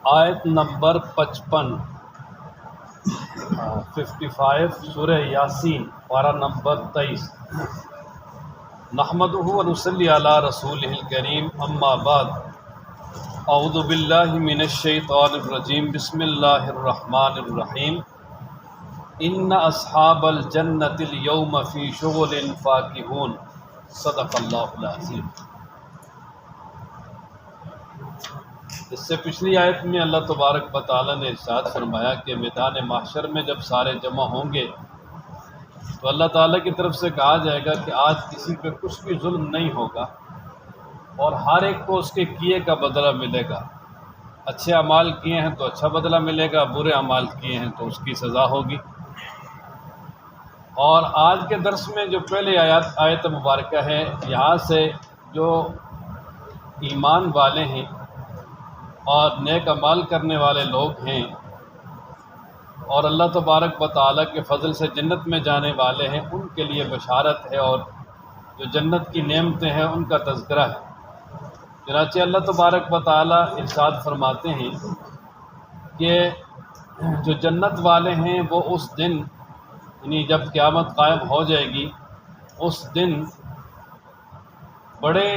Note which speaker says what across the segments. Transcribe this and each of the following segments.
Speaker 1: آیت نمبر 55 سورہ یاسین پارہ نمبر 23۔ نحمدہ و نصلی علی رسولہ الکریم، اما بعد، اعوذ باللہ من الشیطان الرجیم، بسم اللہ الرحمن الرحیم۔ ان اصحاب الجنۃ اليوم فی شغل فاکہون، صدق اللہ العظیم۔ اس سے پچھلی آیت میں اللہ تبارک و تعالیٰ نے ارشاد فرمایا کہ میدان محشر میں جب سارے جمع ہوں گے تو اللہ تعالیٰ کی طرف سے کہا جائے گا کہ آج کسی پہ کچھ بھی ظلم نہیں ہوگا اور ہر ایک کو اس کے کیے کا بدلہ ملے گا۔ اچھے اعمال کیے ہیں تو اچھا بدلہ ملے گا، برے اعمال کیے ہیں تو اس کی سزا ہوگی۔ اور آج کے درس میں جو پہلے آیت مبارکہ ہے، یہاں سے جو ایمان والے ہیں اور نیک اعمال کرنے والے لوگ ہیں اور اللہ تبارک و تعالیٰ کے فضل سے جنت میں جانے والے ہیں، ان کے لیے بشارت ہے اور جو جنت کی نعمتیں ہیں ان کا تذکرہ ہے۔ چنانچہ اللہ تبارک و تعالیٰ ارشاد فرماتے ہیں کہ جو جنت والے ہیں وہ اس دن، یعنی جب قیامت قائم ہو جائے گی، اس دن بڑے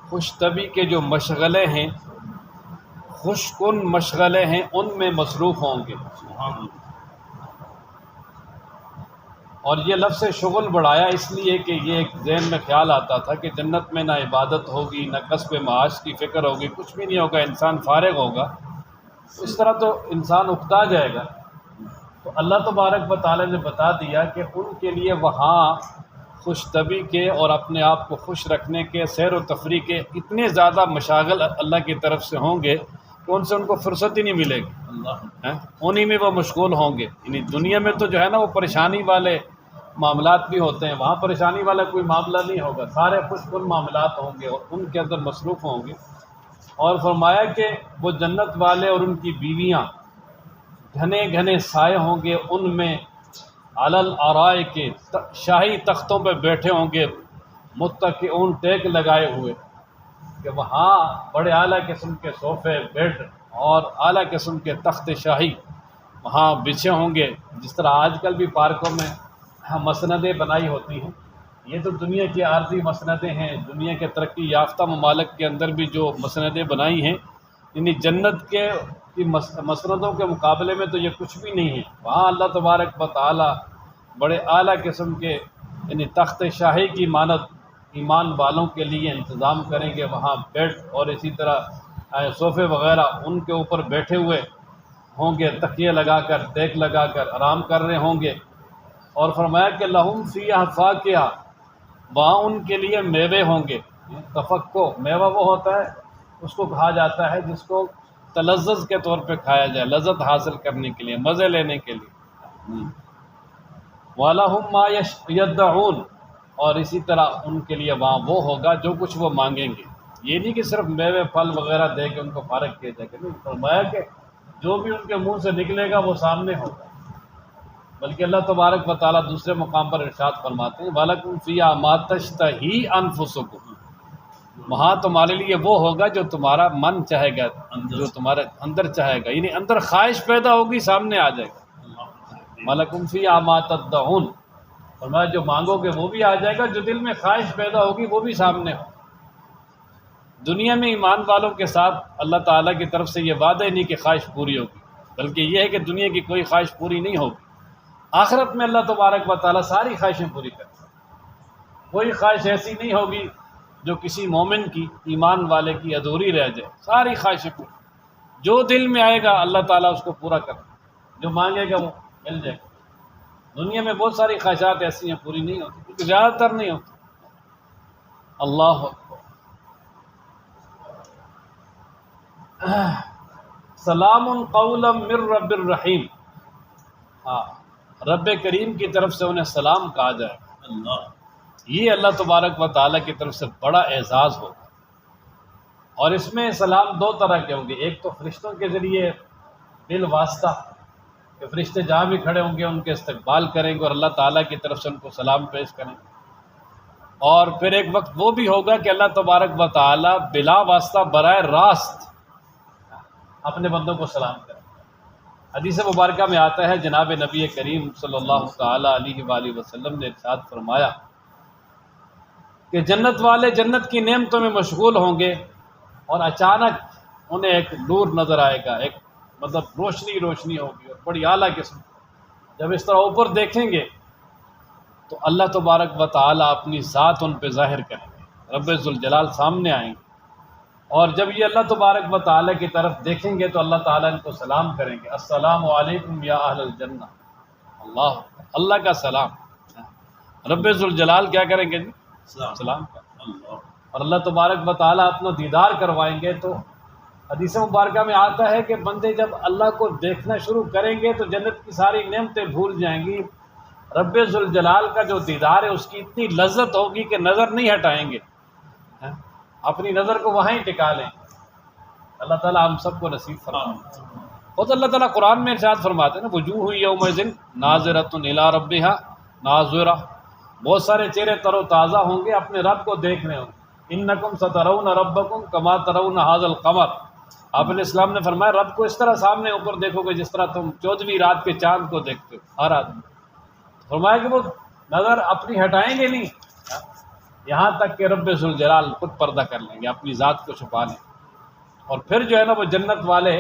Speaker 1: خوش طبی کے جو مشغلے ہیں، خوش کن مشغلے ہیں، ان میں مصروف ہوں گے۔ اور یہ لفظ شغل بڑھایا اس لیے کہ یہ ایک ذہن میں خیال آتا تھا کہ جنت میں نہ عبادت ہوگی، نہ کسب معاش کی فکر ہوگی، کچھ بھی نہیں ہوگا، انسان فارغ ہوگا، اس طرح تو انسان اکتا جائے گا۔ تو اللہ تبارک و تعالیٰ نے بتا دیا کہ ان کے لیے وہاں خوش طبی کے اور اپنے آپ کو خوش رکھنے کے، سیر و تفریح کے اتنے زیادہ مشاغل اللہ کی طرف سے ہوں گے کہ ان سے ان کو فرصت ہی نہیں ملے گی، انہی میں وہ مشغول ہوں گے۔ یعنی دنیا میں تو جو ہے نا وہ پریشانی والے معاملات بھی ہوتے ہیں، وہاں پریشانی والا کوئی معاملہ نہیں ہوگا، سارے خوش کن معاملات ہوں گے اور ان کے اندر مصروف ہوں گے۔ اور فرمایا کہ وہ جنت والے اور ان کی بیویاں گھنے گھنے سائے ہوں گے، ان میں علی الارائک کے شاہی تختوں پہ بیٹھے ہوں گے، متکئون ٹیک لگائے ہوئے، کہ وہاں بڑے اعلیٰ قسم کے صوفے، بیڈ اور اعلیٰ قسم کے تخت شاہی وہاں بچھے ہوں گے۔ جس طرح آج کل بھی پارکوں میں مسندیں بنائی ہوتی ہیں، یہ تو دنیا کی عارضی مسندیں ہیں، دنیا کے ترقی یافتہ ممالک کے اندر بھی جو مسندیں بنائی ہیں، یعنی جنت کے مسندوں کے مقابلے میں تو یہ کچھ بھی نہیں ہے۔ وہاں اللہ تبارک و تعالیٰ بڑے اعلیٰ قسم کے یعنی تخت شاہی کی مانند ایمان والوں کے لیے انتظام کریں گے، وہاں بیڈ اور اسی طرح صوفے وغیرہ ان کے اوپر بیٹھے ہوئے ہوں گے، تکیے لگا کر، ٹیک لگا کر آرام کر رہے ہوں گے۔ اور فرمایا کہ لہم فیہا فاکہہ، وہاں ان کے لیے میوے ہوں گے۔ تفکہ میوہ وہ ہوتا ہے، اس کو کہا جاتا ہے جس کو تلذذ کے طور پہ کھایا جائے، لذت حاصل کرنے کے لیے، مزے لینے کے لیے۔ وَلَهُم مَّا يَدَّعُونَ، اور اسی طرح ان کے لیے وہاں وہ ہوگا جو کچھ وہ مانگیں گے۔ یہ نہیں کہ صرف میوے پھل وغیرہ دے کے ان کو فارغ کیا جائے گا، نہیں، فرمایا کہ جو بھی ان کے منہ سے نکلے گا وہ سامنے ہوگا۔ بلکہ اللہ تبارک و تعالیٰ دوسرے مقام پر ارشاد فرماتے ہیں وَلَكُمْ فِيهَا مَا تَشْتَهِي أَنفُسُكُمْ، وہاں تمہارے لیے وہ ہوگا جو تمہارا من چاہے گا، جو تمہارے اندر چاہے گا، یعنی اندر خواہش پیدا ہوگی سامنے آ جائے گا۔ وَلَكُمْ فِيهَا مَا تَدَّعُونَ، فرمایا جو مانگو گے وہ بھی آ جائے گا، جو دل میں خواہش پیدا ہوگی وہ بھی سامنے ہو۔ دنیا میں ایمان والوں کے ساتھ اللہ تعالیٰ کی طرف سے یہ وعدہ نہیں کہ خواہش پوری ہوگی، بلکہ یہ ہے کہ دنیا کی کوئی خواہش پوری نہیں ہوگی۔ آخرت میں اللہ تبارک و تعالیٰ ساری خواہشیں پوری کریں گے، کوئی خواہش ایسی نہیں ہوگی جو کسی مومن کی، ایمان والے کی ادھوری رہ جائے، ساری خواہشیں پوری، جو دل میں آئے گا اللہ تعالیٰ اس کو پورا کرے، جو مانگے گا وہ مل جائے گا۔ دنیا میں بہت ساری خواہشات ایسی ہیں پوری نہیں ہوتی، کیونکہ زیادہ تر نہیں ہوتی۔ اللہ اکبر۔ سلام قولا من رب الرحیم، رب کریم کی طرف سے انہیں سلام کہا جائے گا۔ یہ اللہ تبارک و تعالیٰ کی طرف سے بڑا اعزاز ہوگا۔ اور اس میں سلام دو طرح کے ہوں گے، ایک تو فرشتوں کے ذریعے بالواسطہ کہ فرشتے جہاں بھی کھڑے ہوں گے ان کے استقبال کریں گے اور اللہ تعالیٰ کی طرف سے ان کو سلام پیش کریں گے، اور پھر ایک وقت وہ بھی ہوگا کہ اللہ تبارک و تعالیٰ بلا واسطہ براہ راست اپنے بندوں کو سلام کریں۔ حدیث مبارکہ میں آتا ہے جناب نبی کریم صلی اللہ تعالی علیہ وآلہ وسلم نے ارشاد فرمایا کہ جنت والے جنت کی نعمتوں میں مشغول ہوں گے اور اچانک انہیں ایک نور نظر آئے گا، ایک مطلب روشنی ہوگی اور بڑی اعلیٰ قسم۔ جب اس طرح اوپر دیکھیں گے تو اللہ تبارک و تعالیٰ اپنی ذات ان پہ ظاہر کریں گے، رب ذوالجلال سامنے آئیں گے، اور جب یہ اللہ تبارک و تعالیٰ کی طرف دیکھیں گے تو اللہ تعالیٰ ان کو سلام کریں گے، السلام علیکم یا اہل الجنہ۔ اللہ کا سلام، رب ذوالجلال کیا کریں گے جی؟ سلام کا۔ اور اللہ تبارک و تعالیٰ اپنا دیدار کروائیں گے۔ تو حدیث مبارکہ میں آتا ہے کہ بندے جب اللہ کو دیکھنا شروع کریں گے تو جنت کی ساری نعمتیں بھول جائیں گی، رب ذوالجلال کا جو دیدار ہے اس کی اتنی لذت ہوگی کہ نظر نہیں ہٹائیں گے، اپنی نظر کو وہیں ٹکا لیں۔ اللہ تعالیٰ ہم سب کو نصیب فرمائے۔ خود اللہ تعالیٰ قرآن میں ارشاد فرماتے ہیں نا، وجوہ یومئذ ناظرۃ الی ربہا ناظرہ، بہت سارے چہرے تر و تازہ ہوں گے، اپنے رب کو دیکھ رہے ہوں گے۔ انکم سترون ربکم کما ترون ھذا القمر، آپ علیہ السلام نے فرمایا رب کو اس طرح سامنے اوپر دیکھو گے جس طرح تم 14ویں رات کے چاند کو دیکھتے ہو ہر آدمی۔ فرمایا کہ وہ نظر اپنی ہٹائیں گے نہیں یہاں تک کہ رب ذوالجلال خود پردہ کر لیں گے، اپنی ذات کو چھپا لیں، اور پھر جو ہے نا وہ جنت والے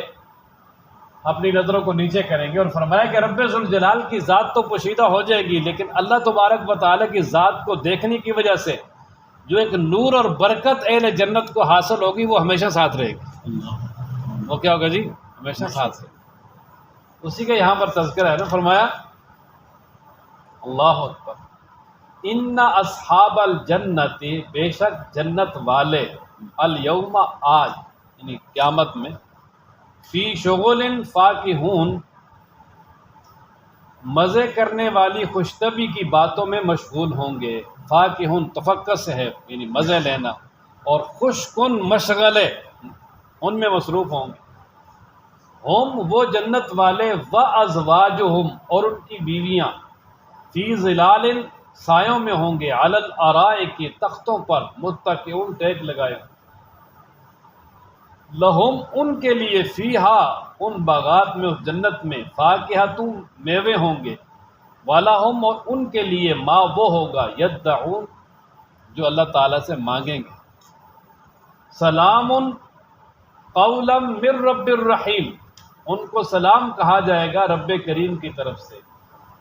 Speaker 1: اپنی نظروں کو نیچے کریں گے، اور فرمایا کہ رب ذوالجلال کی ذات تو پوشیدہ ہو جائے گی، لیکن اللہ تبارک و تعالیٰ کی ذات کو دیکھنے کی وجہ سے جو ایک نور اور برکت اہل جنت کو حاصل ہوگی وہ ہمیشہ ساتھ رہے گی۔ وہ کیا ہوگا جی؟ ہمیشہ ساتھ رہے گی۔ اسی کا یہاں پر تذکرہ ہے نا، فرمایا اللہ اکبر، ان اصحاب الجنت، بے شک جنت والے، الیوم آج یعنی قیامت میں، فی شغل فاکہون مزے کرنے والی خوشطبی کی باتوں میں مشغول ہوں گے۔ فاکہون تفکر سے ہے یعنی مزے لینا، اور خوش کن مشغلے ان میں مصروف ہوں گے۔ ہم وہ جنت والے، وازواجہم اور ان کی بیویاں، فی ظلال سایوں میں ہوں گے، علی الارائک تختوں پر، متکئون ٹیک لگائے، لہم ان کے لیے، فیہا ان باغات میں، اس جنت میں، فاکہۃ میوے ہوں گے، ولہم اور ان کے لیے، ما وہ ہوگا، یدعون جو اللہ تعالیٰ سے مانگیں گے۔ سلام قولا من رب الرحیم، ان کو سلام کہا جائے گا رب کریم کی طرف سے۔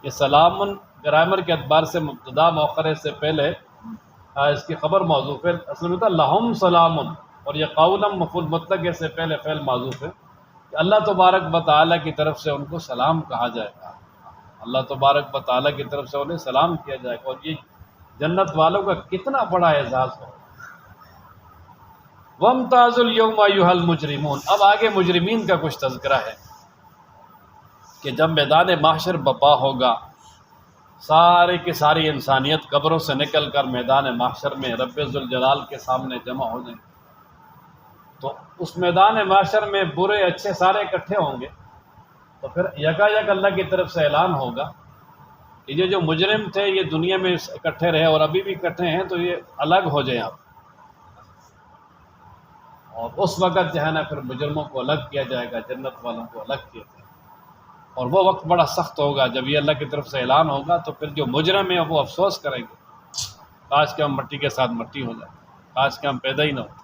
Speaker 1: یہ سلام گرامر کے اعتبار سے مبتدا مؤخر سے پہلے اس کی خبر محذوف ہے، اصل میں تھا لہم سلام، اور یہ قولا مفعول مطلق سے پہلے فعل محذوف ہے کہ اللہ تبارک و تعالیٰ کی طرف سے ان کو سلام کہا جائے گا، اللہ تبارک و تعالیٰ کی طرف سے انہیں سلام کیا جائے گا۔ اور یہ جنت والوں کا کتنا بڑا اعزاز ہو۔ وَامْتَازُوا الْيَوْمَ أَيُّهَا الْمُجْرِمُونَ، اب آگے مجرمین کا کچھ تذکرہ ہے کہ جب میدان محشر بپا ہوگا، سارے کی ساری انسانیت قبروں سے نکل کر میدان محشر میں رب ذوالجلال کے سامنے جمع ہو جائیں، تو اس میدان محشر میں برے اچھے سارے اکٹھے ہوں گے، تو پھر یکا یک اللہ کی طرف سے اعلان ہوگا کہ یہ جو مجرم تھے یہ دنیا میں اکٹھے رہے اور ابھی بھی اکٹھے ہیں، تو یہ الگ ہو جائیں آپ، اور اس وقت جو ہے نا پھر مجرموں کو الگ کیا جائے گا، جنت والوں کو الگ کیا جائے گا، اور وہ وقت بڑا سخت ہوگا جب یہ اللہ کی طرف سے اعلان ہوگا۔ تو پھر جو مجرم ہیں وہ افسوس کریں گے، کاش کہ ہم مٹی کے ساتھ مٹی ہو جائے، کاش کہ ہم پیدا ہی نہ ہوتے۔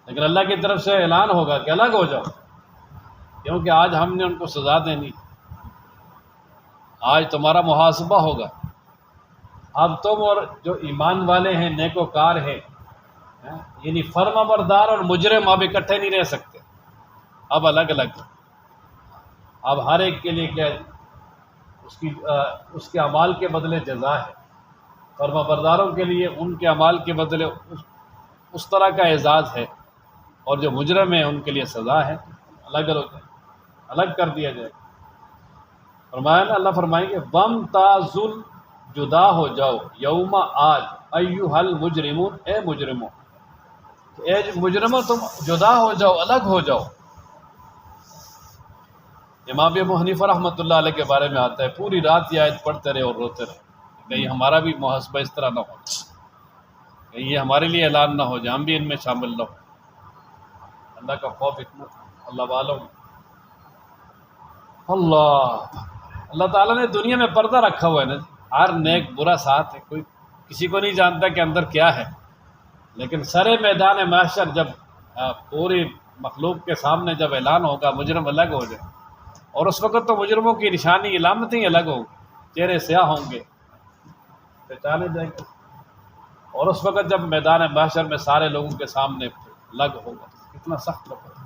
Speaker 1: لیکن اللہ کی طرف سے اعلان ہوگا کہ الگ ہو جاؤ، کیونکہ آج ہم نے ان کو سزا دینی، آج تمہارا محاسبہ ہوگا۔ اب تم اور جو ایمان والے ہیں، نیک وکار ہیں، یعنی فرما بردار اور مجرم اب اکٹھے نہیں رہ سکتے، اب الگ الگ۔ اب ہر ایک کے لیے کیا اس کے اعمال کے بدلے جزا ہے، فرما برداروں کے لیے ان کے اعمال کے بدلے اس طرح کا اعزاز ہے، اور جو مجرم ہیں ان کے لیے سزا ہے، الگ کر دیا جائے گا۔ فرمایا نا، اللہ فرمائیں گے وَامْتَازُوا، جدا ہو جاؤ، یوم آج، ایھا المجرمون، اے مجرموں، اے مجرموں تم جدا ہو جاؤ، الگ ہو جاؤ۔ امام ابو حنیفہ رحمۃ اللہ علیہ کے بارے میں آتا ہے پوری رات یہ آیت پڑھتے رہے اور روتے رہے، کہیں ہمارا بھی محاسبہ اس طرح نہ ہو جائے، کہیں یہ ہمارے لیے اعلان نہ ہو جائے، ہم بھی ان میں شامل نہ ہو۔ اللہ کا خوف اتنا تھا۔ اللہ والوں اللہ تعالیٰ نے دنیا میں پردہ رکھا ہوا ہے نا، ہر نیک برا ساتھ ہے، کوئی کسی کو نہیں جانتا کہ اندر کیا ہے، لیکن سرے میدان محشر جب پوری مخلوق کے سامنے جب اعلان ہوگا، مجرم الگ ہو جائے، اور اس وقت تو مجرموں کی نشانی علامتیں الگ ہوں گی، چہرے سیاہ ہوں گے، پہچانے جائیں گے، اور اس وقت جب میدان محشر میں سارے لوگوں کے سامنے لگ ہوگا، کتنا سخت لگ ہوگا۔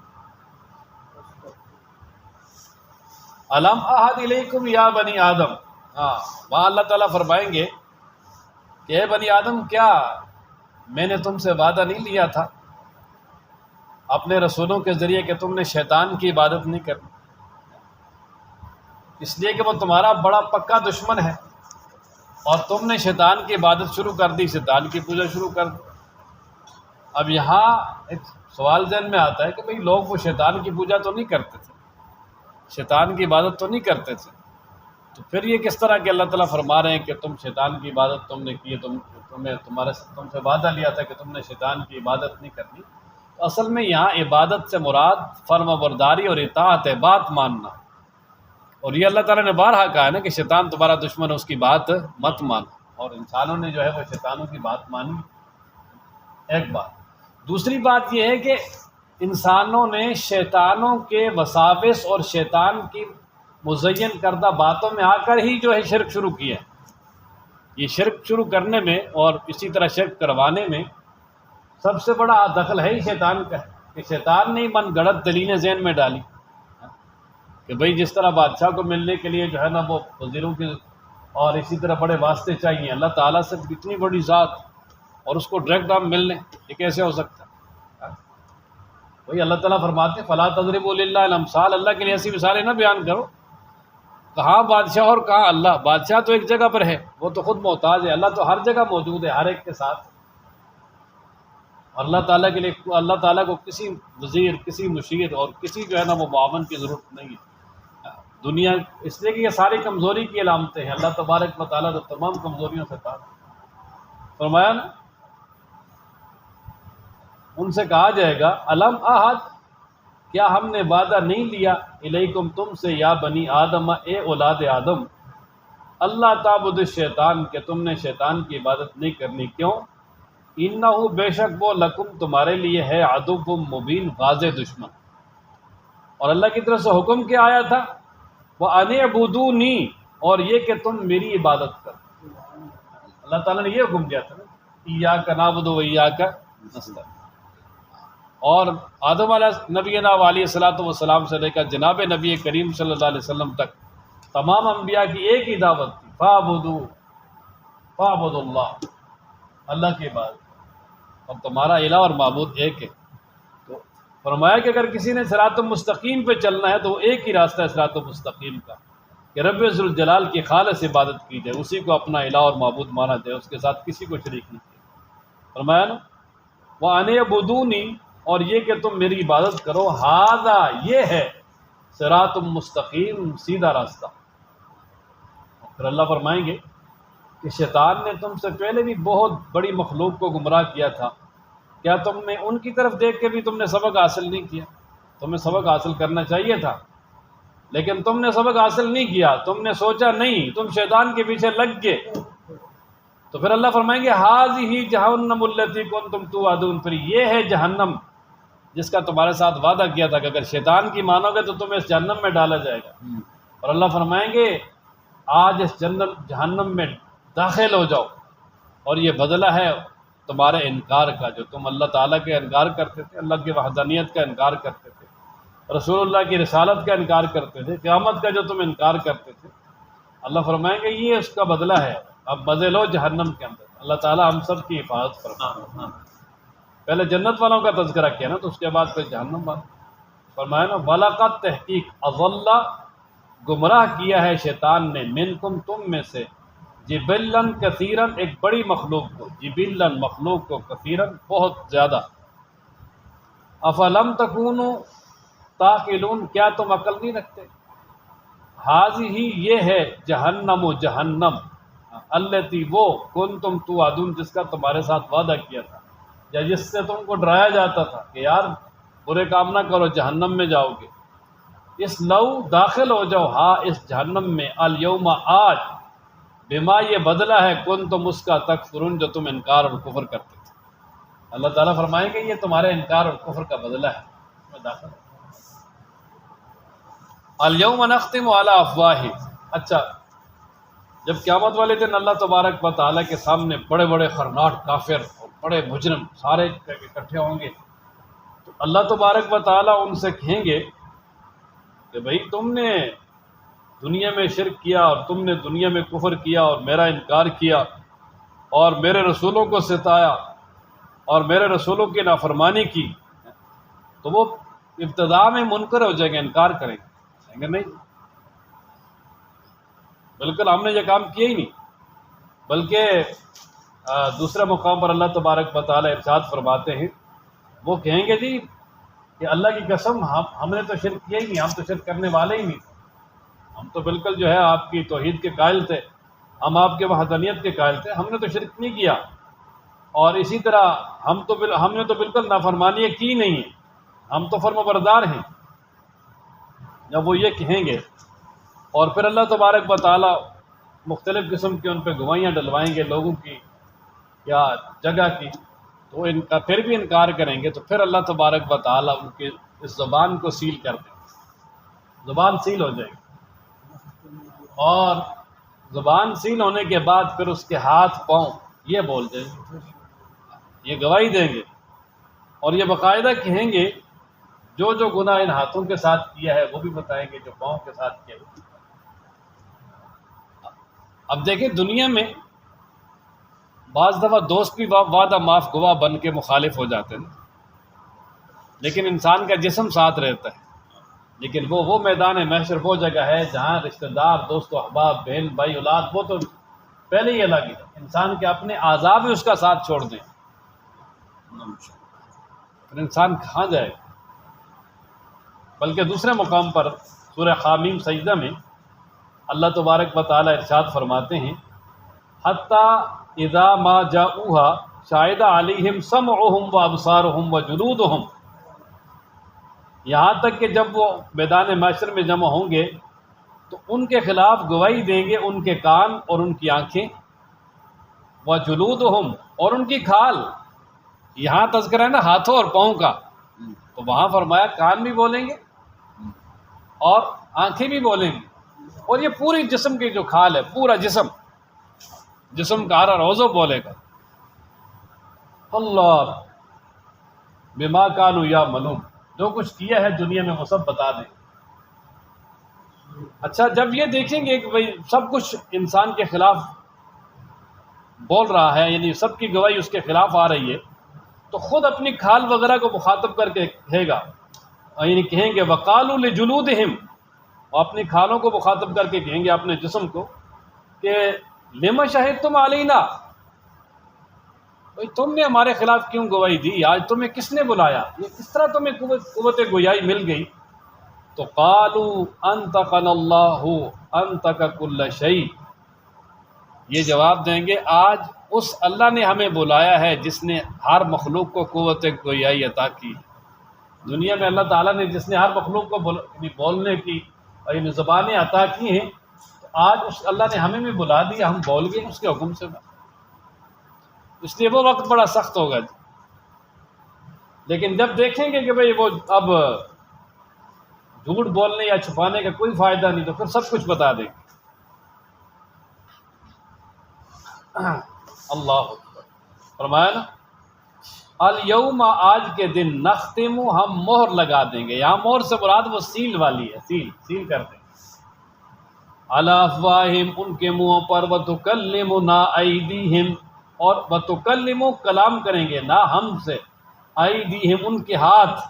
Speaker 1: الم احد الیکم یا بنی آدم، وہاں اللہ تعالیٰ فرمائیں گے کہ اے بنی آدم، کیا میں نے تم سے وعدہ نہیں لیا تھا اپنے رسولوں کے ذریعے کہ تم نے شیطان کی عبادت نہیں کرنی، اس لیے کہ وہ تمہارا بڑا پکا دشمن ہے، اور تم نے شیطان کی عبادت شروع کر دی، شیطان کی پوجا شروع کر دی۔ اب یہاں ایک سوال ذہن میں آتا ہے کہ بھئی لوگ وہ شیطان کی پوجا تو نہیں کرتے تھے، شیطان کی عبادت تو نہیں کرتے تھے، تو پھر یہ کس طرح کہ اللہ تعالیٰ فرما رہے ہیں کہ تم شیطان کی عبادت تم نے کی، تم سے وعدہ لیا تھا کہ تم نے شیطان کی عبادت نہیں کرنی۔ تو اصل میں یہاں عبادت سے مراد فرما برداری اور اطاعت ہے، بات ماننا، اور یہ اللہ تعالیٰ نے بارہا کہا ہے نا کہ شیطان تمہارا دشمن ہے، اس کی بات مت مانو، اور انسانوں نے جو ہے وہ شیطانوں کی بات مانی، ایک بات۔ دوسری بات یہ ہے کہ انسانوں نے شیطانوں کے وساوس اور شیطان کی مزین کردہ باتوں میں آ کر ہی جو ہے شرک شروع کیا ہے۔ یہ شرک شروع کرنے میں اور اسی طرح شرک کروانے میں سب سے بڑا دخل ہے ہی شیطان کا، کہ شیطان نے ہی من گڑت دلیلیں ذہن میں ڈالی کہ بھئی جس طرح بادشاہ کو ملنے کے لیے جو ہے نا وہ وزیروں کے اور اسی طرح بڑے واسطے چاہیے، اللہ تعالیٰ سے اتنی بڑی ذات اور اس کو ڈائریکٹ ہم ملنے، یہ کیسے ہو سکتا ہے؟ وہی اللہ تعالیٰ فرماتے ہیں فَلَا تَضْرِبُوا لِلَّهِ الْأَمْثَالَ، اللہ کے لیے ایسی مثالیں نہ بیان کرو، کہاں بادشاہ اور کہاں اللہ، بادشاہ تو ایک جگہ پر ہے، وہ تو خود محتاج ہے، اللہ تو ہر جگہ موجود ہے، ہر ایک کے ساتھ، اور اللہ تعالیٰ کے لیے اللہ تعالیٰ کو کسی وزیر، کسی مشیر اور کسی جو ہے نا وہ معاون کی ضرورت نہیں ہے دنیا، اس لیے کہ یہ ساری کمزوری کی علامتیں ہیں، اللہ تبارک و تعالیٰ تو تمام کمزوریوں سے پاک ہے۔ فرمایا نا، ان سے کہا جائے گا الم احد، کیا ہم نے وعدہ نہیں لیا الیکم تم سے یا بنی آدم، اے اولاد آدم، اللہ تعبد الشیطان، کہ تم نے شیطان کی عبادت نہیں کرنی، کیوں؟ انہ، بے شک وہ لکم تمہارے لیے ہے عدو مبین، واضح دشمن، اور اللہ کی طرف سے حکم کیا آیا تھا وَأَنِ اعْبُدُونِی، اور یہ کہ تم میری عبادت کرو، اللہ تعالیٰ نے یہ حکم دیا تھا نا ایاک نعبد و ایاک نستعین، اور آدم علیہ نبینا علیہ الصلوۃ والسلام سے لے کر جناب نبی کریم صلی اللہ علیہ وسلم تک تمام انبیاء کی ایک ہی دعوت تھی، فَاعْبُدُوا اللہ، اللہ کی عبادت، اور تمہارا الہ اور معبود ایک ہے۔ تو فرمایا کہ اگر کسی نے صراط مستقیم پہ چلنا ہے تو وہ ایک ہی راستہ ہے صراط مستقیم کا، کہ رب ذوالجلال کی خالص عبادت کی جائے، اسی کو اپنا الہ اور معبود مانا جائے، اس کے ساتھ کسی کو شریک نہیں کیا۔ فرمایا نا وَأَنِ اعْبُدُونِی، اور یہ کہ تم میری عبادت کرو، ھذا، یہ ہے صراط مستقیم، سیدھا راستہ۔ پھر اللہ فرمائیں گے کہ شیطان نے تم سے پہلے بھی بہت بڑی مخلوق کو گمراہ کیا تھا، کیا تم نے ان کی طرف دیکھ کے بھی تم نے سبق حاصل نہیں کیا؟ تمہیں سبق حاصل کرنا چاہیے تھا، لیکن تم نے سبق حاصل نہیں کیا، تم نے سوچا نہیں، تم شیطان کے پیچھے لگ گئے۔ تو پھر اللہ فرمائیں گے ھذہ جہنم التی کنتم توعدون، پھر یہ ہے جہنم جس کا تمہارے ساتھ وعدہ کیا تھا کہ اگر شیطان کی مانو گے تو تمہیں اس جہنم میں ڈالا جائے گا، اور اللہ فرمائیں گے آج اس جہنم میں داخل ہو جاؤ، اور یہ بدلہ ہے تمہارے انکار کا، جو تم اللہ تعالیٰ کے انکار کرتے تھے، اللہ کی وحدانیت کا انکار کرتے تھے، رسول اللہ کی رسالت کا انکار کرتے تھے، قیامت کا جو تم انکار کرتے تھے، اللہ فرمائیں گے یہ اس کا بدلہ ہے، اب مزے لو جہنم کے اندر۔ اللہ تعالیٰ ہم سب کی حفاظت فرمائے۔ پہلے جنت والوں کا تذکرہ کیا نا، تو اس کے بعد پھر جہنم والوں، فرمایا نا وَلَقَدْ تحقیق اضل، گمراہ کیا ہے شیطان نے، منکم تم میں سے، جبلن کثیرن، ایک بڑی مخلوق کو، جبلن مخلوق کو، کثیرن بہت زیادہ، افلم تکونوا تعقلون، کیا تم عقل نہیں رکھتے؟ ھذہ، یہ ہے جہنم و جہنم، التی، وہ، کنتم توعدون، جس کا تمہارے ساتھ وعدہ کیا تھا، یا جس سے تم کو ڈرایا جاتا تھا کہ یار برے کام نہ کرو جہنم میں جاؤ گے، اس لو داخل ہو جاؤ ہاں اس جہنم میں، الیوم آج، بما یہ بدلہ ہے کن تم اس کا تکفرون جو تم انکار اور کفر کرتے تھے۔ اللہ تعالیٰ فرمائیں گے یہ تمہارے انکار اور کفر کا بدلہ ہے، میں داخل ہوں۔ الیوم نختم علی افواہہم، اچھا جب قیامت والے دن اللہ تبارک و تعالیٰ کے سامنے بڑے بڑے خرناٹ کافر اور بڑے مجرم سارے اکٹھے ہوں گے، تو اللہ تبارک و تعالیٰ ان سے کہیں گے کہ بھئی تم نے دنیا میں شرک کیا اور تم نے دنیا میں کفر کیا اور میرا انکار کیا اور میرے رسولوں کو ستایا اور میرے رسولوں کی نافرمانی کی، تو وہ ابتدا میں منکر ہو جائیں گے، انکار کریں گے، کہیں گے نہیں بالکل ہم نے یہ کام کیا ہی نہیں۔ بلکہ دوسرے مقام پر اللہ تبارک و تعالیٰ ارشاد فرماتے ہیں، وہ کہیں گے جی کہ اللہ کی قسم ہم نے تو شرک کیا ہی نہیں، ہم تو شرک کرنے والے ہی نہیں، ہم تو بالکل جو ہے آپ کی توحید کے قائل تھے، ہم آپ کے وحدانیت کے قائل تھے، ہم نے تو شرک نہیں کیا، اور اسی طرح ہم نے تو بالکل نافرمانیاں کی نہیں ہیں، ہم تو فرما بردار ہیں۔ جب وہ یہ کہیں گے اور پھر اللہ تبارک و تعالیٰ مختلف قسم کی ان پہ گواہیاں ڈلوائیں گے لوگوں کی یا جگہ کی، تو ان کا پھر بھی انکار کریں گے، تو پھر اللہ تبارک و تعالیٰ ان کے اس زبان کو سیل کر دیں گے، زبان سیل ہو جائے گی، اور زبان سیل ہونے کے بعد پھر اس کے ہاتھ پاؤں یہ بول دیں گے، یہ گواہی دیں گے، اور یہ باقاعدہ کہیں گے جو جو گناہ ان ہاتھوں کے ساتھ کیا ہے وہ بھی بتائیں گے، جو پاؤں کے ساتھ کیا ہے۔ اب دیکھیں دنیا میں بعض دفعہ دوست بھی وعدہ معاف گواہ بن کے مخالف ہو جاتے ہیں، لیکن انسان کا جسم ساتھ رہتا ہے، لیکن وہ میدان محشر وہ جگہ ہے جہاں رشتہ دار، دوست و احباب، بہن بھائی اولاد وہ تو پہلے ہی الگ ہے، انسان کے اپنے اعضاء بھی اس کا ساتھ چھوڑ دیں، پھر انسان کہاں جائے؟ بلکہ دوسرے مقام پر سورہ حامیم سجدہ میں اللہ تبارک و تعالیٰ ارشاد فرماتے ہیں، حتی اذا ما جاؤوها شاہد علیہم سمعہم و ابصارہم و جلودہم، یہاں تک کہ جب وہ میدان محشر میں جمع ہوں گے تو ان کے خلاف گواہی دیں گے ان کے کان اور ان کی آنکھیں، و جلودہم اور ان کی کھال، یہاں تذکرہ ہے نا ہاتھوں اور پاؤں کا، تو وہاں فرمایا کان بھی بولیں گے اور آنکھیں بھی بولیں گے، اور یہ پوری جسم کی جو کھال ہے، پورا جسم کا ہر عضو بولے گا، اللہ بما کانوا یعملون، جو کچھ کیا ہے دنیا میں وہ سب بتا دیں۔ اچھا جب یہ دیکھیں گے کہ بھئی سب کچھ انسان کے خلاف بول رہا ہے، یعنی سب کی گواہی اس کے خلاف آ رہی ہے، تو خود اپنی کھال وغیرہ کو مخاطب کر کے کہے گا، یعنی کہیں گے وقالوا لجلودہم، اور اپنی کھالوں کو مخاطب کر کے کہیں گے اپنے جسم کو کہ لما شہدتم علینا، بھئی تم نے ہمارے خلاف کیوں گواہی دی، آج تمہیں کس نے بلایا، یہ کس طرح تمہیں قوت گویائی مل گئی؟ تو قالوا انطقنا اللہ انطق کل شیء، یہ جواب دیں گے آج اس اللہ نے ہمیں بلایا ہے جس نے ہر مخلوق کو قوت گویائی عطا کی۔ دنیا میں اللہ تعالیٰ نے جس نے ہر مخلوق کو بولنے کی اور یہ زبانیں عطا کی ہیں، تو آج اس اللہ نے ہمیں بھی بلا دیا، ہم بول گئے اس کے حکم سے، اس لیے وہ وقت بڑا سخت ہوگا۔ لیکن جب دیکھیں گے کہ بھئی وہ اب جھوٹ بولنے یا چھپانے کا کوئی فائدہ نہیں، تو پھر سب کچھ بتا دیں گے۔ اللہ اکبر، فرمایا نا الیوم، آج کے دن، نختم، ہم مہر لگا دیں گے، یہاں مہر سے مراد وہ سیل والی ہے، سیل کر دیں گے، علی افواہہم، ان کے منہوں پر، وتکلمنا ایدیہم، اور وتکلم کلام کریں گے نہ ہم سے، ایدیہم ان کے ہاتھ،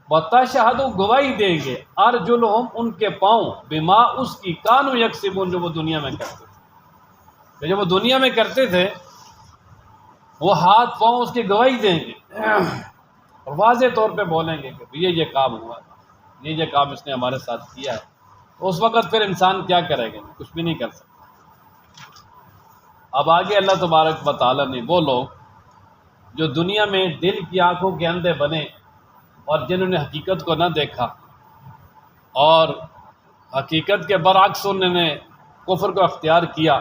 Speaker 1: وتشہد گواہی دیں گے، ارجلہم ان کے پاؤں، بما اس کی، کانوا یکسبون جو وہ دنیا میں کرتے تھے، جو وہ دنیا میں کرتے تھے وہ ہاتھ پاؤں اس کی گواہی دیں گے اور واضح طور پہ بولیں گے کہ یہ کام ہوا، یہ کام اس نے ہمارے ساتھ کیا ہے، تو اس وقت پھر انسان کیا کرے گا؟ کچھ بھی نہیں کر سکتا۔ اب آگے اللہ تبارک و تعالیٰ نے وہ لوگ جو دنیا میں دل کی آنکھوں کے اندھے بنے، اور جنہوں نے حقیقت کو نہ دیکھا اور حقیقت کے برعکس انہوں نے کفر کو اختیار کیا،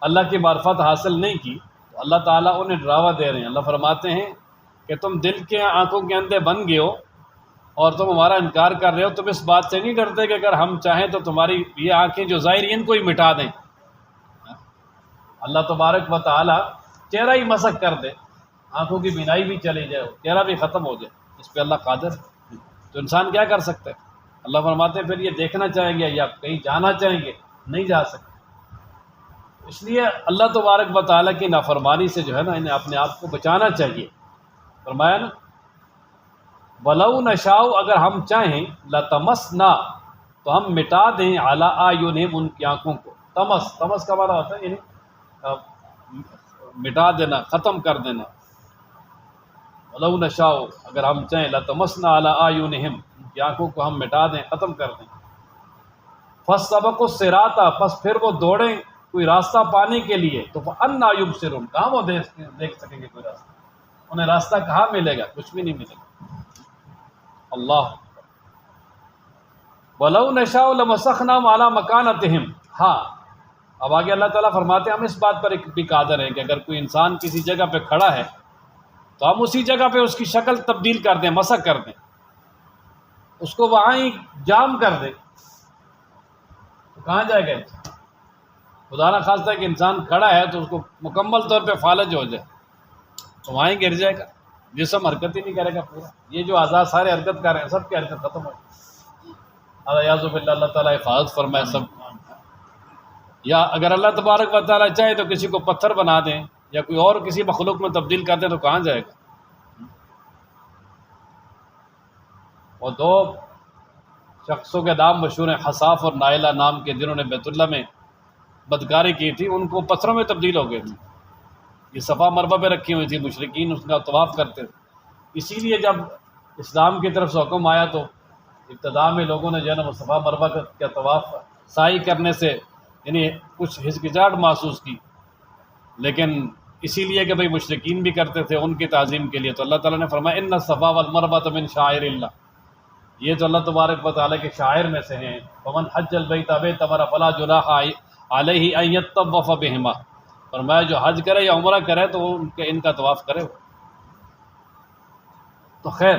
Speaker 1: اللہ کی معرفت حاصل نہیں کی، تو اللہ تعالیٰ انہیں ڈراوا دے رہے ہیں۔ اللہ فرماتے ہیں کہ تم دل کے آنکھوں کے اندھے بن گئے ہو اور تم ہمارا انکار کر رہے ہو، تم اس بات سے نہیں ڈرتے کہ اگر ہم چاہیں تو تمہاری یہ آنکھیں جو ظاہری ان کو ہی مٹا دیں۔ اللہ تبارک و تعالیٰ چہرہ ہی مسخ کر دے، آنکھوں کی بینائی بھی چلی جائے، چہرہ بھی ختم ہو جائے، اس پہ اللہ قادر ہے۔ تو انسان کیا کر سکتا ہے؟ اللہ فرماتے ہیں پھر یہ دیکھنا چاہیں گے یا کہیں جانا چاہیں گے، نہیں جا سکتے۔ اس لیے اللہ تبارک و تعالیٰ کی نافرمانی سے جو ہے نا انہیں اپنے آپ کو بچانا چاہیے۔ فرمایا نا وَلَوْ نَشَاءُ، اگر ہم چاہیں لَتَمَسْنَا، تو ہم مٹا دیں عَلَىٰ أَعْيُنِهِمْ، ان کی آنکھوں کو۔ تمس کا معنی ہوتا ہے یعنی مٹا دینا، ختم کر دینا۔ وَلَوْ نَشَاءُ، اگر ہم چاہیں لَتَمَسْنَا عَلَىٰ أَعْيُنِهِمْ، ان کی آنکھوں کو ہم مٹا دیں، ختم کر دیں۔ فَاسْتَبَقُوا الصِّرَاطَ، پس پھر وہ دوڑیں کوئی راستہ پانے کے لیے، تو فَأَنَّىٰ يُبْصِرُونَ، کہاں وہ دیکھ سکیں گے کوئی راستہ؟ انہیں راستہ کہاں ملے گا؟ کچھ بھی نہیں ملے گا۔ اللہ وَلَوْ نَشَاءُ لَمَسَخْنَاهُمْ عَلَىٰ مَكَانَتِهِمْ، ہاں اب آگے اللہ تعالیٰ فرماتے ہیں ہم اس بات پر بھی قادر ہیں کہ اگر کوئی انسان کسی جگہ پہ کھڑا ہے تو ہم اسی جگہ پہ اس کی شکل تبدیل کر دیں، مسخ کر دیں، اس کو وہاں ہی جام کر دیں، تو کہاں جائے گا انسان؟ خدا نہ خواستہ ہے کہ انسان کھڑا ہے تو اس کو مکمل طور پہ فالج ہو جائے تو وہاں ہی گر جائے گا، جسم حرکت ہی نہیں کرے گا پورا، یہ جو اعضاء سارے حرکت کر رہے ہیں سب کی حرکت ختم ہو جائے۔ الیاذ باللہ، اللہ تعالیٰ حفاظت فرمائے سب۔ یا اگر اللہ تبارک و تعالیٰ چاہے تو کسی کو پتھر بنا دیں یا کوئی اور کسی مخلوق میں تبدیل کر دیں تو کہاں جائے گا؟ وہ دو شخصوں کے نام مشہور ہیں، حصاف اور نائلہ نام کے، جنہوں نے بیت اللہ میں بدکاری کی تھی، ان کو پتھروں میں تبدیل ہو گئے تھے۔ یہ صفا مربع پہ رکھی ہوئی تھی، مشرکین اس کا طواف کرتے تھے۔ اسی لیے جب اسلام کی طرف سے حکم آیا تو ابتدا میں لوگوں نے جو ہے نا وہ صفا مربع کا طواف سعی کرنے سے یعنی کچھ ہچکچاہٹ محسوس کی، لیکن اسی لیے کہ بھئی مشرکین بھی کرتے تھے ان کی تعظیم کے لیے، تو اللہ تعالیٰ نے فرمایا ان الصفا والمروہ من شعائر اللہ، یہ تو اللہ تبارک و تعالیٰ کے شاعر میں سے ہیں۔ ومن حج البیت او اعتمر فلا جناح علیہ ان یطوف بہما، فرمایا جو حج کرے یا عمرہ کرے تو ان کا طواف کرے۔ تو خیر،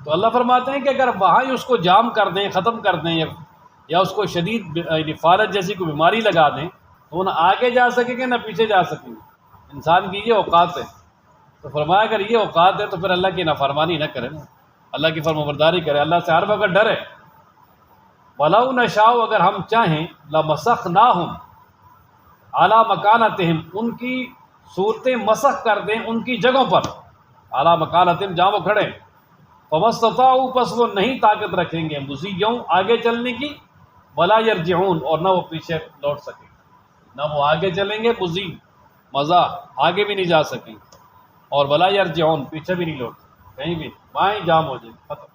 Speaker 1: تو اللہ فرماتے ہیں کہ اگر وہاں ہی اس کو جام کر دیں، ختم کر دیں، یا اس کو شدید فالج جیسی کوئی بیماری لگا دیں تو وہ نہ آگے جا سکیں گے نہ پیچھے جا سکیں گے۔ انسان کی یہ اوقات ہے، تو فرمایا اگر یہ اوقات ہے تو پھر اللہ کی نافرمانی نہ کرے نا، اللہ کی فرمانبرداری کرے، اللہ سے ہر وقت ڈرے۔ وَلَوْ نَشَاءُ، اگر ہم چاہیں لَمَسَخْنَاهُمْ عَلَىٰ مَكَانَتِهِمْ، ان کی صورتیں مسخ کر دیں ان کی جگہوں پر، عَلَىٰ مَكَانَتِهِمْ جہاں وہ کھڑے، فَمَسْتَطَاعُوا، پس وہ نہیں طاقت رکھیں گے مُضِيًّا آگے چلنے کی، وَلَا يَرْجِعُونَ اور نہ وہ پیچھے لوٹ سکیں گے، نہ وہ آگے چلیں گے مُضِيّ مزہ، آگے بھی نہیں جا سکیں گے، اور وَلَا يَرْجِعُونَ پیچھے بھی نہیں لوٹ سکیں، کہیں بھی وہاں ہی جام ہو جائے ختم۔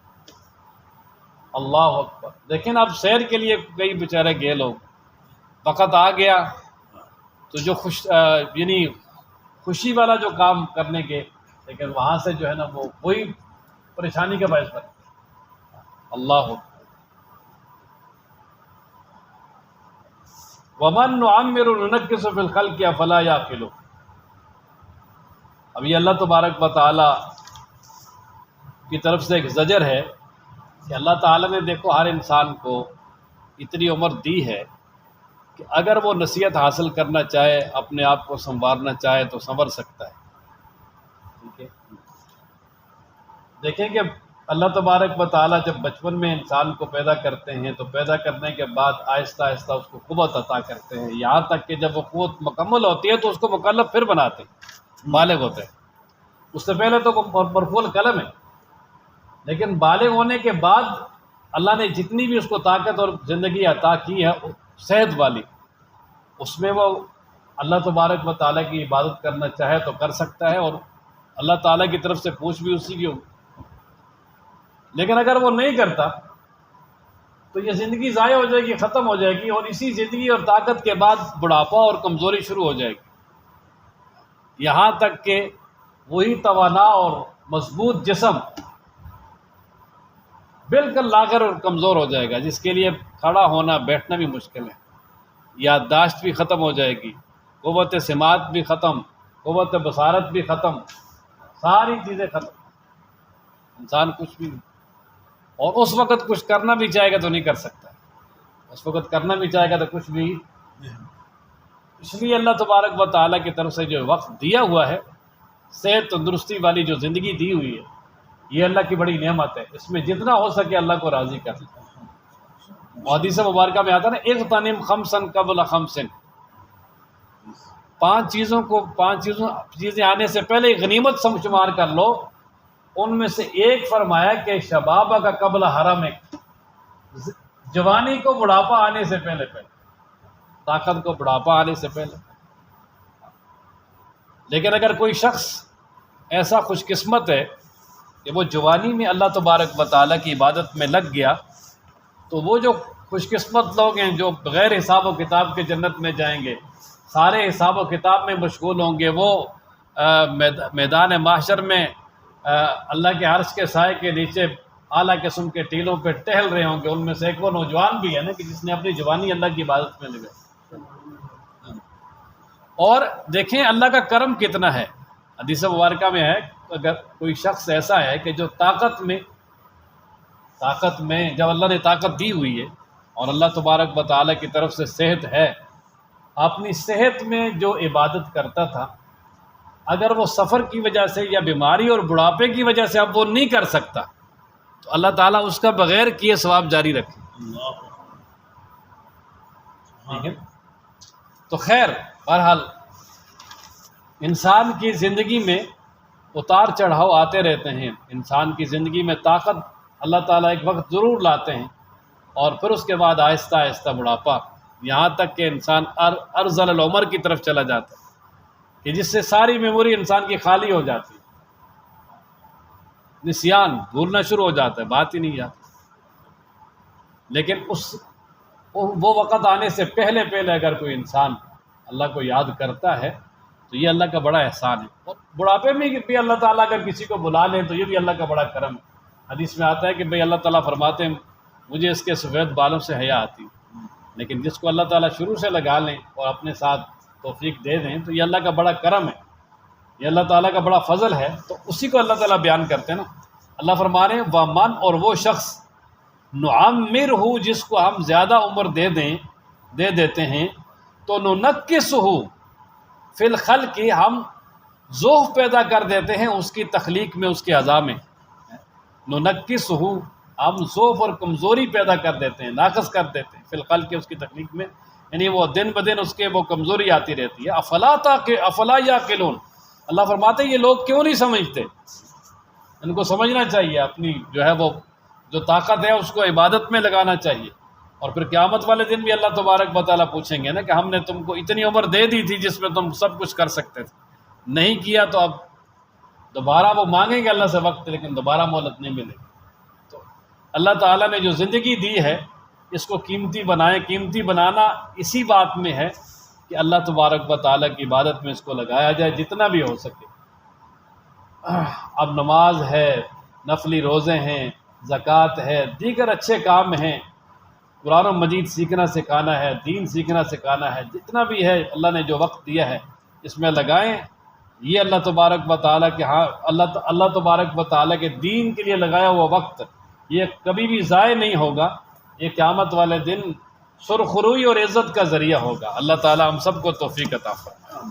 Speaker 1: اللہ اکبر، لیکن اب سیر کے لیے کئی بیچارے گئے لوگ، وقت آ گیا تو جو یعنی خوشی والا جو کام کرنے کے، لیکن وہاں سے جو ہے نا وہ وہی پریشانی کا باعث بنے۔ اللہ اکبر۔ وَمَن نُعَمِّرُ نُنَكِّسُ فِي الْخَلْقِ أَفَلَا يَعْقِلُونَ، اب یہ اللہ تبارک و تعالیٰ کی طرف سے ایک زجر ہے کہ اللہ تعالیٰ نے دیکھو ہر انسان کو اتنی عمر دی ہے کہ اگر وہ نصیحت حاصل کرنا چاہے، اپنے آپ کو سنوارنا چاہے تو سنور سکتا ہے، ٹھیک ہے۔ دیکھیں کہ اللہ تبارک و تعالیٰ جب بچپن میں انسان کو پیدا کرتے ہیں تو پیدا کرنے کے بعد آہستہ آہستہ اس کو قوت عطا کرتے ہیں، یہاں تک کہ جب وہ قوت مکمل ہوتی ہے تو اس کو مکلف پھر بناتے ہیں، بالغ ہوتے ہیں۔ اس سے پہلے تو مرفوع قلم ہے، لیکن بالغ ہونے کے بعد اللہ نے جتنی بھی اس کو طاقت اور زندگی عطا کی ہے صحت والی، اس میں وہ اللہ تبارک و تعالیٰ کی عبادت کرنا چاہے تو کر سکتا ہے، اور اللہ تعالیٰ کی طرف سے پوچھ بھی اسی کی ہوگی۔ لیکن اگر وہ نہیں کرتا تو یہ زندگی ضائع ہو جائے گی، ختم ہو جائے گی، اور اسی زندگی اور طاقت کے بعد بڑھاپا اور کمزوری شروع ہو جائے گی، یہاں تک کہ وہی توانا اور مضبوط جسم بالکل لاغر اور کمزور ہو جائے گا، جس کے لیے کھڑا ہونا بیٹھنا بھی مشکل ہے، یادداشت بھی ختم ہو جائے گی، قوت سماعت بھی ختم، قوت بصارت بھی ختم، ساری چیزیں ختم، انسان کچھ بھی نہیں، اور اس وقت کچھ کرنا بھی چاہے گا تو نہیں کر سکتا، اس وقت کرنا بھی چاہے گا تو کچھ بھی، اس لیے اللہ تبارک و تعالیٰ کی طرف سے جو وقت دیا ہوا ہے، صحت تندرستی والی جو زندگی دی ہوئی ہے، یہ اللہ کی بڑی نعمت ہے، اس میں جتنا ہو سکے اللہ کو راضی کر لیں۔ حدیث مبارکہ میں آتا ہے نا، اغتنم خمسن قبل خمسن، پانچ چیزیں آنے سے پہلے غنیمت شمار کر لو، ان میں سے ایک فرمایا کہ شبابہ کا قبل حرمک، جوانی کو بڑھاپا آنے سے پہلے، طاقت کو بڑھاپا آنے سے پہلے۔ لیکن اگر کوئی شخص ایسا خوش قسمت ہے کہ وہ جوانی میں اللہ تبارک و تعالیٰ کی عبادت میں لگ گیا، تو وہ جو خوش قسمت لوگ ہیں جو بغیر حساب و کتاب کے جنت میں جائیں گے، سارے حساب و کتاب میں مشغول ہوں گے، وہ میدان محشر میں اللہ کے عرش کے سائے کے نیچے اعلیٰ قسم کے ٹیلوں پہ ٹہل رہے ہوں گے۔ ان میں سے ایک وہ نوجوان بھی ہے نا کہ جس نے اپنی جوانی اللہ کی عبادت میں لگائی۔ اور دیکھیں اللہ کا کرم کتنا ہے، حدیث مبارکہ میں ہے، اگر کوئی شخص ایسا ہے کہ جو طاقت میں جب اللہ نے طاقت دی ہوئی ہے اور اللہ تبارک و تعالیٰ کی طرف سے صحت ہے، اپنی صحت میں جو عبادت کرتا تھا، اگر وہ سفر کی وجہ سے یا بیماری اور بڑھاپے کی وجہ سے اب وہ نہیں کر سکتا، تو اللہ تعالیٰ اس کا بغیر کیے ثواب جاری رکھے۔ ٹھیک ہے، تو خیر بہرحال انسان کی زندگی میں اتار چڑھاؤ آتے رہتے ہیں، انسان کی زندگی میں طاقت اللہ تعالیٰ ایک وقت ضرور لاتے ہیں، اور پھر اس کے بعد آہستہ آہستہ بڑھاپا، یہاں تک کہ انسان ارذل العمر کی طرف چلا جاتا ہے کہ جس سے ساری میموری انسان کی خالی ہو جاتی ہے، نسیان، بھولنا شروع ہو جاتا ہے، بات ہی نہیں جاتی۔ لیکن وہ وقت آنے سے پہلے اگر کوئی انسان اللہ کو یاد کرتا ہے تو یہ اللہ کا بڑا احسان ہے، اور بڑھاپے میں بھی اللہ تعالیٰ اگر کسی کو بلا لیں تو یہ بھی اللہ کا بڑا کرم ہے۔ حدیث میں آتا ہے کہ بھئی اللہ تعالیٰ فرماتے ہیں مجھے اس کے سفید بالوں سے حیا آتی ہے، لیکن جس کو اللہ تعالیٰ شروع سے لگا لیں اور اپنے ساتھ توفیق دے دیں تو یہ اللہ کا بڑا کرم ہے، یہ اللہ تعالیٰ کا بڑا فضل ہے، تو اسی کو اللہ تعالیٰ بیان کرتے ہیں نا۔ اللہ فرما رہے ہیں وَمَن، اور وہ شخص نُعَمِّرْہُ، جس کو ہم زیادہ عمر دے دیتے ہیں، تو نُنَکِّسُہُ فی الخلق، ہم ذوف پیدا کر دیتے ہیں اس کی تخلیق میں، اس کے اعضاء میں۔ نُنَکِّسُہُ، ہم ذوف اور کمزوری پیدا کر دیتے ہیں، ناقص کر دیتے ہیں، فی الخلق، اس کی تخلیق میں، یعنی وہ دن بدن اس کے وہ کمزوری آتی رہتی ہے۔ افلا یعقلون، اللہ فرماتے ہیں یہ لوگ کیوں نہیں سمجھتے، ان کو سمجھنا چاہیے، اپنی جو ہے وہ جو طاقت ہے اس کو عبادت میں لگانا چاہیے۔ اور پھر قیامت والے دن بھی اللہ تبارک و تعالیٰ پوچھیں گے نا کہ ہم نے تم کو اتنی عمر دے دی تھی جس میں تم سب کچھ کر سکتے تھے، نہیں کیا، تو اب دوبارہ وہ مانگیں گے اللہ سے وقت، لیکن دوبارہ مہلت نہیں ملے گی۔ تو اللہ تعالیٰ نے جو زندگی دی ہے اس کو قیمتی بنائیں، قیمتی بنانا اسی بات میں ہے کہ اللہ تبارک و تعالیٰ کی عبادت میں اس کو لگایا جائے جتنا بھی ہو سکے۔ اب نماز ہے، نفلی روزے ہیں، زکوٰۃ ہے، دیگر اچھے کام ہیں، قرآن و مجید سیکھنا سکھانا ہے، دین سیکھنا سکھانا ہے، جتنا بھی ہے اللہ نے جو وقت دیا ہے اس میں لگائیں۔ یہ اللہ تبارک و تعالیٰ کے ہاں اللہ تبارک و تعالیٰ کے دین کے لیے لگایا ہوا وقت یہ کبھی بھی ضائع نہیں ہوگا، یہ قیامت والے دن سرخروئی اور عزت کا ذریعہ ہوگا۔ اللہ تعالیٰ ہم سب کو توفیق عطا فرمائے۔